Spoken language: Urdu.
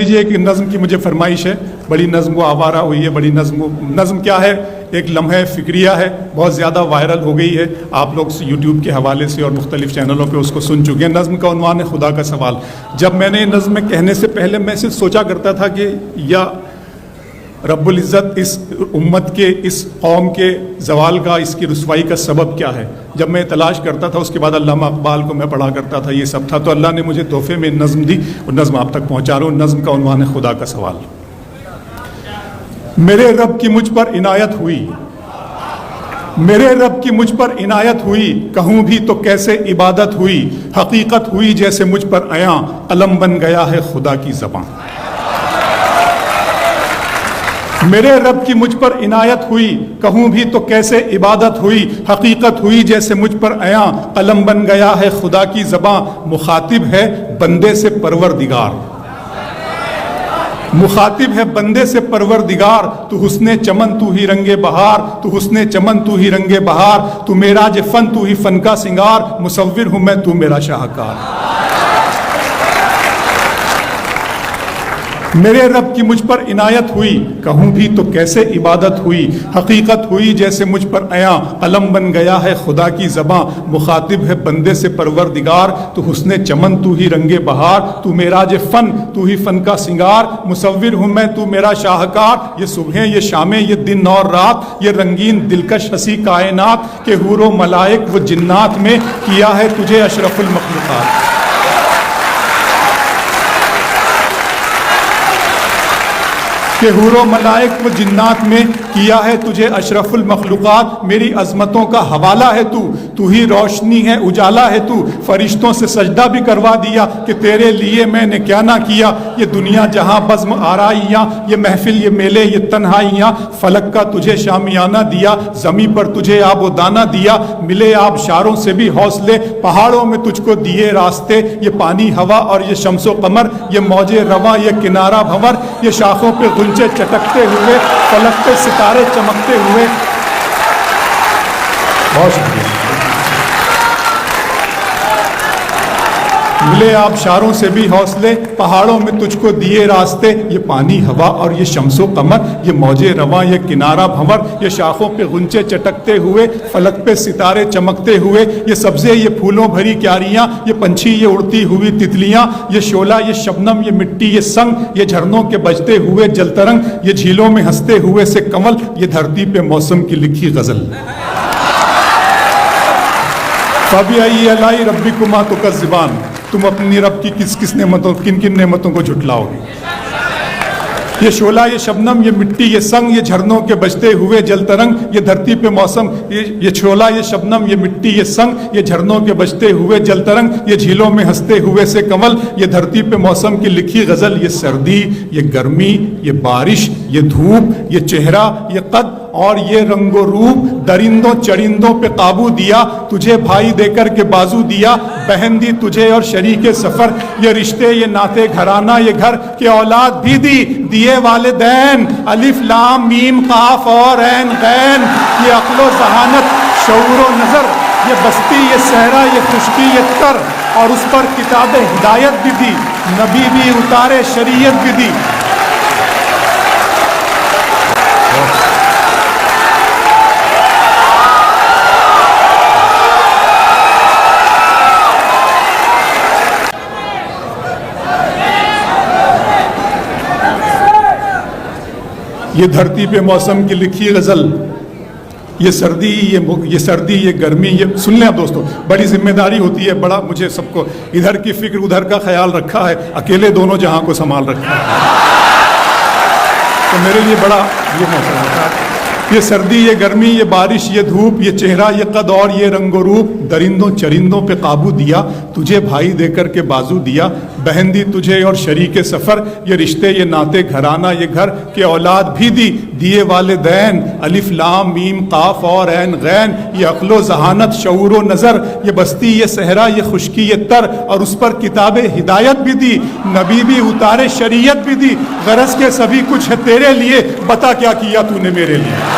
لیجئے کہ نظم کی مجھے فرمائش ہے، بڑی نظم وہ آوارہ ہوئی ہے، بڑی نظم کیا ہے، ایک لمحہ فکریہ ہے، بہت زیادہ وائرل ہو گئی ہے، آپ لوگ یوٹیوب کے حوالے سے اور مختلف چینلوں پہ اس کو سن چکے ہیں۔ نظم کا عنوان ہے خدا کا سوال۔ جب میں نے نظم میں کہنے سے پہلے میں صرف سوچا کرتا تھا کہ یا رب العزت اس امت کے، اس قوم کے زوال کا، اس کی رسوائی کا سبب کیا ہے۔ جب میں تلاش کرتا تھا، اس کے بعد علامہ اقبال کو میں پڑھا کرتا تھا، یہ سب تھا، تو اللہ نے مجھے تحفے میں نظم دی، اور نظم آپ تک پہنچا رہا ہوں۔ نظم کا عنوان ہے خدا کا سوال۔ میرے رب کی مجھ پر عنایت ہوئی، میرے رب کی مجھ پر عنایت ہوئی، کہوں بھی تو کیسے عبادت ہوئی، حقیقت ہوئی جیسے مجھ پر عیاں، قلم بن گیا ہے خدا کی زبان۔ میرے رب کی مجھ پر عنایت ہوئی، کہوں بھی تو کیسے عبادت ہوئی، حقیقت ہوئی جیسے مجھ پر عیاں، قلم بن گیا ہے خدا کی زبان۔ مخاطب ہے بندے سے پروردگار، مخاطب ہے بندے سے پروردگار، تو حسن چمن تو ہی رنگ بہار، تو حسن چمن تو ہی رنگ بہار، تو معراج فن تو ہی فن کا سنگار، مصور ہوں میں تو میرا شاہکار۔ میرے رب کی مجھ پر عنایت ہوئی، کہوں بھی تو کیسے عبادت ہوئی، حقیقت ہوئی جیسے مجھ پر عیاں، قلم بن گیا ہے خدا کی زباں۔ مخاطب ہے بندے سے پروردگار، تو حسن چمن تو ہی رنگ بہار، تو معراج فن تو ہی فن کا سنگار، مصور ہوں میں تو میرا شاہکار۔ یہ صبحیں، یہ شامیں، یہ دن اور رات، یہ رنگین دلکش ہنسی کائنات، کہ حور و ملائک و جنات میں کیا ہے تجھے اشرف المخلوقات۔ کہ حور و ملائک و جنات میں کیا ہے تجھے اشرف المخلوقات۔ میری عظمتوں کا حوالہ ہے تو ہی روشنی ہے، اجالا ہے تو، فرشتوں سے سجدہ بھی کروا دیا کہ تیرے لیے میں نے کیا نہ کیا۔ یہ دنیا جہاں بزم آرائیاں، یہ محفل، یہ میلے، یہ تنہائیاں، فلک کا تجھے شامیانہ دیا، زمیں پر تجھے آب و دانہ دیا، ملے آبشاروں سے بھی حوصلے، پہاڑوں میں تجھ کو دیے راستے، یہ پانی ہوا اور یہ شمس و قمر، یہ موج رواں، یہ کنارہ بھنور، یہ شاخوں پہ غنچے چٹکتے ہوئے، فلک پہ ستارے چمکتے ہوئے۔ بہت شکریہ۔ ملے آبشاروں سے بھی حوصلے، پہاڑوں میں تجھ کو دیے راستے، یہ پانی ہوا اور یہ شمس و قمر، یہ موج رواں، یہ کنارہ بھنور، یہ شاخوں پہ غنچے چٹکتے ہوئے، فلک پہ ستارے چمکتے ہوئے، یہ سبزے، یہ پھولوں بھری کیاریاں، یہ پنچھی، یہ اڑتی ہوئی تتلیاں، یہ شعلہ، یہ شبنم، یہ مٹی، یہ سنگ، یہ جھرنوں کے بجتے ہوئے جل ترنگ، یہ جھیلوں میں ہنستے ہوئے سے کنول، یہ دھرتی پہ موسم کی لکھی غزل۔ فَبِأَيِّ آلَاءِ رَبِّكُمَا تُكَذِّبَانِ، تم اپنی رب کی کس نعمتوں، کن کن نعمتوں کو جھٹلاؤ گے۔ یہ شعلہ، یہ شبنم، یہ مٹی، یہ سنگ، یہ جھرنوں کے بجتے ہوئے جل ترنگ، یہ دھرتی پہ موسم، یہ شعلہ، یہ شبنم، یہ مٹی، یہ سنگ، یہ جھرنوں کے بجتے ہوئے جل ترنگ، یہ جھیلوں میں ہنستے ہوئے سے کنول، یہ دھرتی پہ موسم کی لکھی غزل۔ یہ سردی، یہ گرمی، یہ بارش، یہ دھوپ، یہ چہرہ، یہ قد اور یہ رنگ و روپ، درندوں چرندوں پہ قابو دیا، تجھے بھائی دے کر کے بازو دیا، بہن دی تجھے اور شریک سفر، یہ رشتے، یہ ناتے گھرانہ، یہ گھر کہ اولاد بھی دیے والدین، الف لام میم قاف اور عین غین، یہ عقل و ذہانت، شعور و نظر، یہ بستی، یہ صحرا، یہ خشکی، یہ تر، اور اس پر کتاب ہدایت بھی دی، نبی بھی اتارے، شریعت بھی دی۔ یہ دھرتی پہ موسم کی لکھی غزل، یہ سردی، یہ گرمی، یہ سن لیں آپ دوستو، بڑی ذمہ داری ہوتی ہے، بڑا مجھے سب کو ادھر کی فکر ادھر کا خیال رکھا ہے، اکیلے دونوں جہاں کو سنبھال رکھا ہے، تو میرے لیے بڑا یہ موسم ہوتا ہے۔ یہ سردی، یہ گرمی، یہ بارش، یہ دھوپ، یہ چہرہ، یہ قد اور یہ رنگ و روپ، درندوں چرندوں پہ قابو دیا، تجھے بھائی دے کر کے بازو دیا، بہن دی تجھے اور شریک سفر، یہ رشتے، یہ ناتے گھرانہ، یہ گھر کہ اولاد بھی دیے والدین، الف لام میم قاف اور عین غین، یہ عقل و ذہانت، شعور و نظر، یہ بستی، یہ صحرا، یہ خشکی، یہ تر، اور اس پر کتاب ہدایت بھی دی، نبی بھی اتارے، شریعت بھی دی، غرض کے سبھی کچھ ہے تیرے لیے، بتا کیا کیا تو نے میرے لیے۔